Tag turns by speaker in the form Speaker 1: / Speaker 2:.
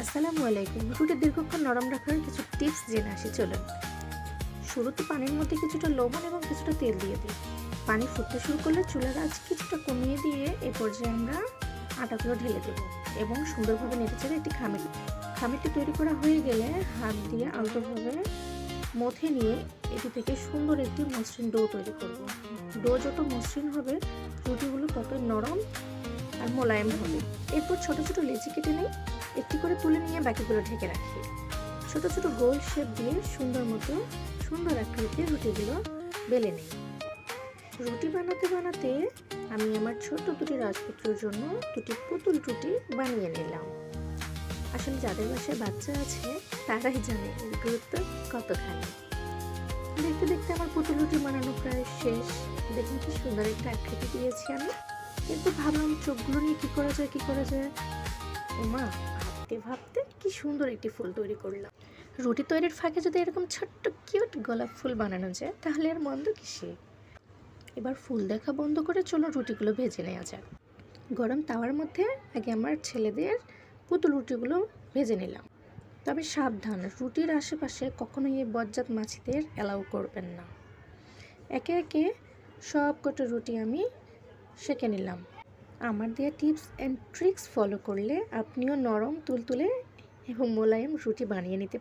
Speaker 1: আসসালামু আলাইকুম। রুটি দীর্ঘক্ষণ নরম রাখার কিছু টিপস জেনে আসি চলুন। শুরুতে পানির মধ্যে কিছুটা লবণ এবং কিছুটা তেল দিয়ে দিই। পানি ফুটতে শুরু করলে চুলার আঁচ কিছুটা কমিয়ে দিয়ে এ পর্যায়ে আমরা আটাগুলো ঢেলে দেবো এবং সুন্দরভাবে নেড়েচেড়ে একটি খামিরটি তৈরি করা হয়ে গেলে হাত দিয়ে আলতোভাবে মথে নিয়ে এটি থেকে সুন্দর একটি মসৃণ ডো তৈরি করব। ডো যত মসৃণ হবে রুটিগুলো ততই নরম আর মোলায়েম হবে। এরপর ছোট ছোট লেচি কেটে নিই, একটি করে তুলে নিয়ে বাকিগুলো ঢেকে রাখি। ছোট ছোট গোল শেপ দিয়ে সুন্দর আকৃতির রুটিগুলো বেলে নিই। রুটি বানাতে বানাতে আমি আমার ছোট দুটি রাজপুত্রের জন্য দুটি পুতুল রুটি বানিয়ে নিলাম। আসলে যাদের বাসায় বাচ্চা আছে তারাই জানে এর গুরুত্ব কতখানি। দেখতে দেখতে আমার পুতুল রুটি বানানো প্রায় শেষ। দেখুন কি সুন্দর একটা আকৃতি দিয়েছি আমি। এরপর ভাবলাম চোখগুলো নিয়ে কি করা যায়। ওমা, ভাবতে ভাবতে কি সুন্দর একটি ফুল তৈরি করলাম। রুটি তৈরির ফাঁকে যদি এরকম ছোট্ট কিউট গোলাপ ফুল বানানো যায় তাহলে আর মন্দ কিসে। এবার ফুল দেখা বন্ধ করে চলো রুটিগুলো ভেজে নেওয়া যাক। গরম তাওয়ার মধ্যে আগে আমার ছেলেদের পুতুল রুটিগুলো ভেজে নিলাম। তবে সাবধান, রুটির আশেপাশে কখনোই এই বজ্জাত মাছিদের অ্যালাউ করবেন না। একে একে সব কটা রুটি আমি সেঁকে নিলাম। আমার দেওয়া টিপস অ্যান্ড ট্রিক্স ফলো করলে আপনিও নরম তুলতুলে এবং মোলায়েম রুটি বানিয়ে নিতে